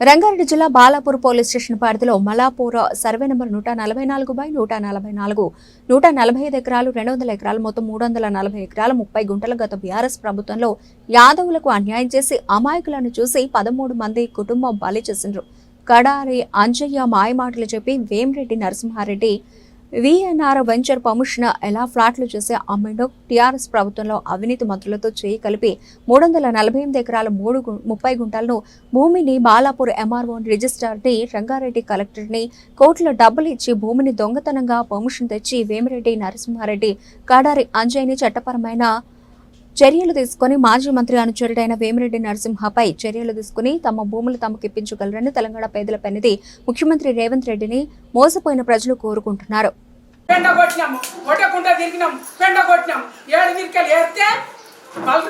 రంగారెడ్డి జిల్లా Balapur police station పరిధిలో Malapur survey number 144/144 145 ఎకరాలు 200 ఎకరాలు మొత్తం 340 ఎకరాలు 30 గుంటల గత బీఆర్ఎస్ ప్రభుత్వంలో యాదవులకు అన్యాయం చేసి అమాయకులను చూసి 13 మంది కుటుంబం బలి చేసిండ్రు. కడారి అంజయ్య మాయమాటలు చెప్పి Vemireddy Narasimha Reddy VNR venture permission ఎలా ఫ్లాట్లు చేసి అమ్మిండో టీఆర్ఎస్ ప్రభుత్వంలో అవినీతి మంత్రులతో చేయి కలిపి 348 ఎకరాల 30 గుంటలను భూమిని బాలాపూర్ ఎంఆర్ఓ రిజిస్ట్రార్ని రంగారెడ్డి కలెక్టర్ని కోట్ల డబ్బులు ఇచ్చి భూమిని దొంగతనంగా పర్మిషన్ తెచ్చి వేమిరెడ్డి నరసింహారెడ్డి కడారి అంజయ్యని చట్టపరమైన చర్యలు తీసుకుని మాజీ మంత్రి అనుచరుడైన వేమిరెడ్డి నరసింహపై చర్యలు తీసుకుని తమ భూములు తమకు ఇప్పించగలరని తెలంగాణ పేదల పెన్నిధి ముఖ్యమంత్రి రేవంత్ రెడ్డిని మోసపోయిన ప్రజలు కోరుకుంటున్నారు.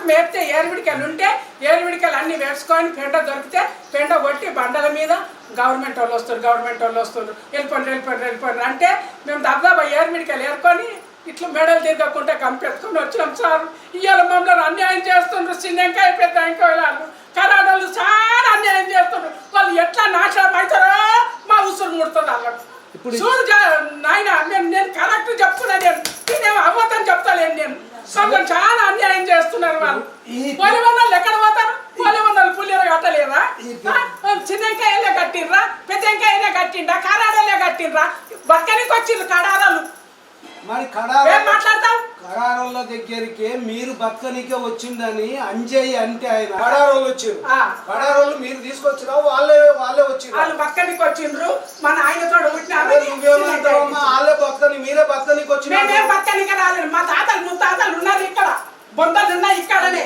మేపితే ఏరువిడికలు ఉంటే ఏరువిడికలు అన్ని వేసుకొని పెండ దొరికితే పెండ కొట్టి బండల మీద గవర్నమెంట్ వాళ్ళు వస్తారు వెళ్ళిపోండి అంటే మేము దాదాపు ఏరువిడికలు ఏరుకొని ఇట్లా మెడలు తిరగకుండా కంపెట్టుకొని వచ్చినాం సార్. ఇవాళ మమ్మల్ని అన్యాయం చేస్తుండ్రు. చిన్నకాయ పెద్ద వాళ్ళు కరాడలు చాలా అన్యాయం చేస్తుండ్రు. వాళ్ళు ఎట్లా నాశనం అవుతారో మా ఉసురు ముడుతుంది అన్నట్టు. చూడు నాయన నేను కరెక్ట్ చెప్తున్నా, నేను అవ్వదని చెప్తాలేను. నేను సగం చాలా అన్యాయం చేస్తున్నారు వాళ్ళు. పోలివందలు ఎక్కడ పోతారు? పోలివందలు పులిర కట్టలేరా? చిన్నకాయలే కట్టిండ్రా? పెద్దకాయలే కట్టిండ్రా? కరాడలే కట్టిండ్రా? బక్కనికి వచ్చిండ్రు కడారాలు. మరి కడారోళ్ళ దగ్గరికి మీరు బతకనికే వచ్చిందని అంజయ్య అంటే ఆయన కడారోళ్ళు వచ్చారు. కడారోళ్ళు మీరు తీసుకొచ్చినా వాళ్ళే వచ్చారు. వాళ్ళు బతకనికి వచ్చిండ్రు. మన ఆయనతో వాళ్ళే బతకని మీరే బతకనికి వచ్చిన బతకనికి రాలేదు. మా తాతలు ముత్తాతలు ఉన్నారు ఇక్కడ, బొందలు ఉన్నాయి ఇక్కడనే,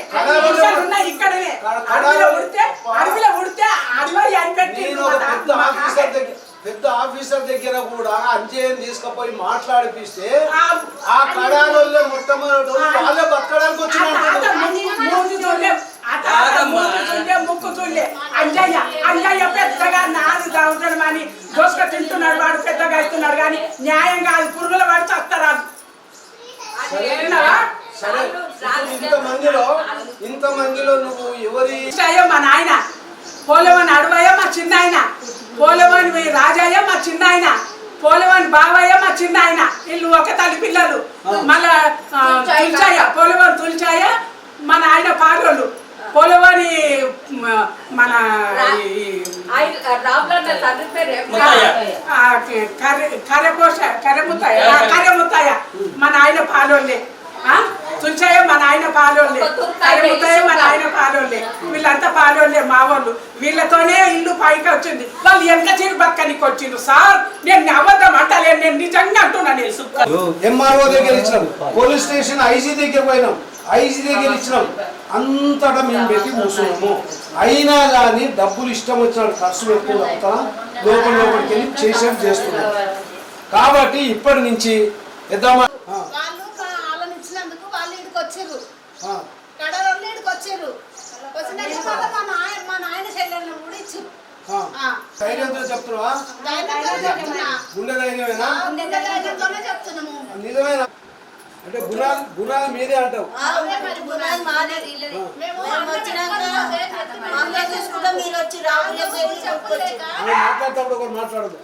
ఉన్నాయి ఇక్కడనే. అడవిలో ఉడితే అడవి అనిపెట్టి పెద్ద ఆఫీసర్ దగ్గర కూడా అంజయ్యని తీసుకుపోయి మాట్లాడిపిస్తే ఆ కడాలలో మొట్టమొదటి వాళ్ళే బతకడానికి అంజయ్య పెద్దగా 4 సంవత్సరం అని దోసుక తింటున్నాడు. వాడు పెద్దగా అవుతున్నాడు కానీ న్యాయం కాదు. పురుగుల వాడు చస్తారాదు. సరే, ఇంతమందిలో నువ్వు ఎవరి మా నాయన పోలేవని అడవయ్య మా చిన్న ఆయన, పోలేవని రాజయ్య మా చిన్న ఆయన, పోలేవని బావయ్య మా చిన్న ఆయన. వీళ్ళు ఒక తల్లి పిల్లలు. మళ్ళా తుల్చాయ పోలేవని తుల్చాయ మన ఆయన పాలోళ్ళు. పోలేవని మన కర్రెముత్తాయ మన ఆయన పాలోళ్ళే. తుల్చాయ మన ఆయన పాలోళ్ళే, కర్రెముత్తాయ మన ఆయన పాలోళ్ళే. వీళ్ళంతా పాలోళ్ళే మా వాళ్ళు. వీళ్ళతోనే ఇల్లు పైకి వచ్చింది. వాళ్ళు ఎంత చిరు బక్కనికి వచ్చిండ్రు సార్. నేను అబద్ధం అంటలేను, నేను నిజంగా అంటున్నా. ఎంఆర్ఓ దగ్గర ఇచ్చినాం, పోలీస్ స్టేషన్ ఐజీ దగ్గర పోయినాం, ఐజీ దగ్గర ఇచ్చినాం. అంతటా మేము పెట్టి కూర్చున్నాము. అయినా కానీ డబ్బులు ఇష్టం వచ్చినట్టు ఖర్చు పెట్టుకున్న లోపలికి వెళ్ళి చేసేది చేస్తున్నాం. కాబట్టి ఇప్పటి నుంచి వచ్చారు కడలు వచ్చారు. మా నాయన శైలిని కూడా ఇచ్చారు. ధైర్యంతో చెప్తున్నావా? గుండె ధైర్యమేనా? నిజమేనా? అంటే గుణాలు మీదే అంటావు. మాట్లాడేటప్పుడు ఒకటి మాట్లాడదు.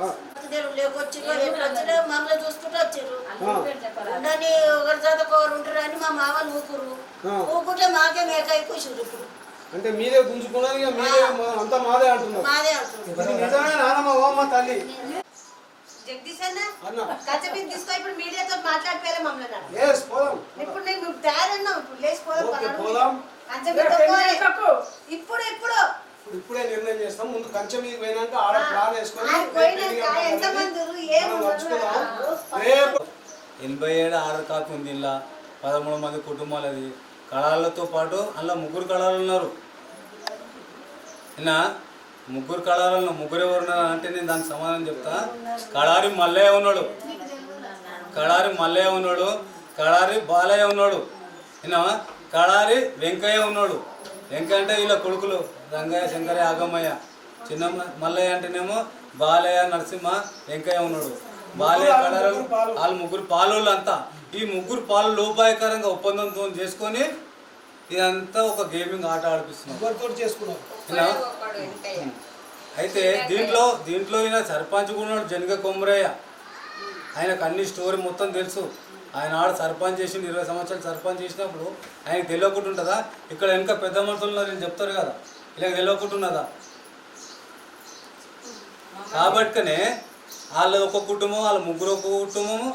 మమ్మల్ని చూసుకుంటూ వచ్చారు. ఒకరి చదువుకోరు ఉంటారు అని మా మామలు ఊకుంటే మాకే మేకాయ కూర్చుంటారు. ఇప్పుడు అంటే మీరే గుంజుకున్నారు, మీరే అంతా మాదే అంటున్నారు. నిజమే నానమ్మ ఓమ్మ తల్లి. జగదీష్ అన్న కచ్చపి తీసుకో. ఇప్పుడు మీడియాతో మాట్లాడిపోయారా మమ్మల్ని? ఇప్పుడు నేను తయారన్నా. ఇప్పుడు లేచిపోదాం. ఇప్పుడే నిర్ణయం చేస్తాం. ముందు కంచె మీద పోయినాక ఆడ ప్లాన్ వేసుకొని 87 ఆర్డర్ కాపీ ఉంది. ఇలా 13 మంది కుటుంబాలు. అది కళాలతో పాటు అందులో 3 కళాలు ఉన్నారు. ఇలా 3 కళాలలో 3 ఎవరు ఉన్నారు అంటే నేను దానికి సమాధానం చెప్తా. కళారి మల్లయ్య ఉన్నాడు, కళారి బాలయ్య ఉన్నాడు, కళారి వెంకయ్య ఉన్నాడు. వెంకయ్య అంటే వీళ్ళ కొడుకులు రంగయ్య, శంకరయ్య, ఆగమయ్య. చిన్న మల్లయ్య అంటేనేమో బాలయ్య, నరసింహ, వెంకయ్య ఉన్నాడు. బాలయ్య కళారు వాళ్ళు 3 పాలోళ్ళు అంతా. ఈ 3 పాలు లోపాయకరంగా ఒప్పందంతో చేసుకొని ఇదంతా ఒక గేమింగ్ ఆట ఆడిపిస్తున్నాం. అయితే దీంట్లో ఈయన సర్పంచ్ కూడా ఉన్నాడు జనగ కొమరయ్య. ఆయనకు అన్ని స్టోరీ మొత్తం తెలుసు. ఆయన ఆడ సర్పంచ్ చేసిండు, 20 సంవత్సరాలు సర్పంచ్ చేసినప్పుడు ఆయనకు తెలియకుండా ఉంటుందా? ఇక్కడ ఇంకా పెద్ద మనుషులు ఉన్నారు, నేను చెప్తారు కదా, ఇలా తెలియకుండా ఉన్నదా? కాబట్టినే వాళ్ళ ఒక కుటుంబం, వాళ్ళ ముగ్గురు ఒక కుటుంబము.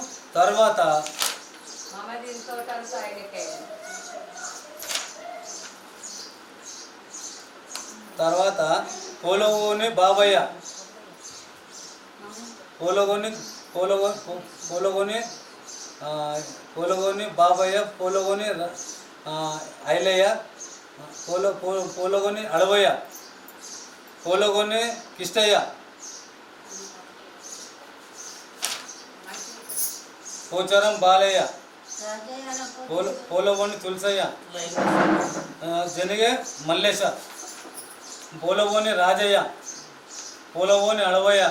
తర్వాత పోలగోని బాబయ్య, పోలగోని బాబయ్య, పోలగోని ఐలయ్య, పోలగోని అడవయ్య, పోలగోని కిష్టయ్య, పోచారం బాలయ్య, పోలగోని తులసయ్య, జనగే మల్లేశ, పోలగోని రాజయ్య, పోలగోని అడవయ్య,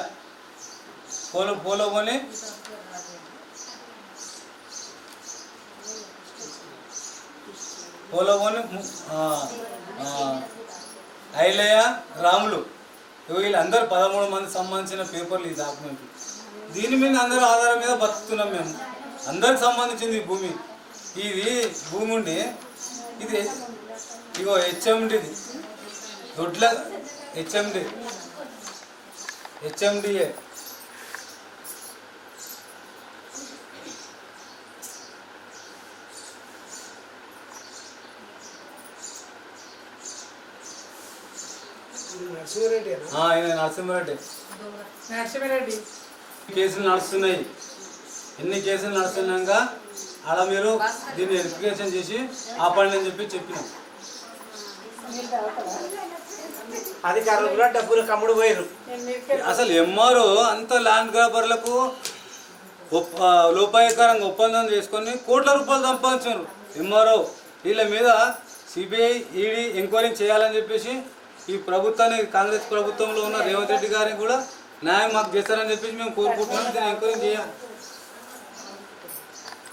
పోలగోని ఐలయ్య, రాములు. వీళ్ళందరూ 13 మంది సంబంధించిన పేపర్లు, ఈ డాక్యుమెంట్. దీని మీద అందరూ ఆధారం మీద బతుకుతున్నాం మేము. అందరికి సంబంధించింది ఈ భూమి. ఇది భూమి ఉండి ఇది ఇగో హెచ్ఎండిది, దొడ్ల హెచ్ఎండిఏ. ఆయన నరసింహారెడ్డి కేసులు నడుస్తున్నాయి. ఎన్ని కేసులు నడుస్తున్నాక అలా మీరు దీన్ని వెరిఫికేషన్ చేసి ఆపండి అని చెప్పినాం. అధికారులు కూడా డబ్బులు కమ్ముడు పోయారు. అసలు ఎంఆర్ఓ అంత ల్యాండ్ గ్రాబర్లకు లోపాయకరంగా ఒప్పందం చేసుకొని కోట్ల రూపాయలు సంపాదించారు ఎంఆర్ఓ. వీళ్ళ మీద సిబిఐ ఈడీ ఎంక్వైరీ చేయాలని చెప్పేసి ఈ ప్రభుత్వాన్ని, కాంగ్రెస్ ప్రభుత్వంలో ఉన్న రేవంత్ రెడ్డి గారిని కూడా న్యాయం మాకు చేస్తారని చెప్పేసి మేము కోరుకుంటున్నాం. దీన్ని ఎంక్వైరీ చేయాలి.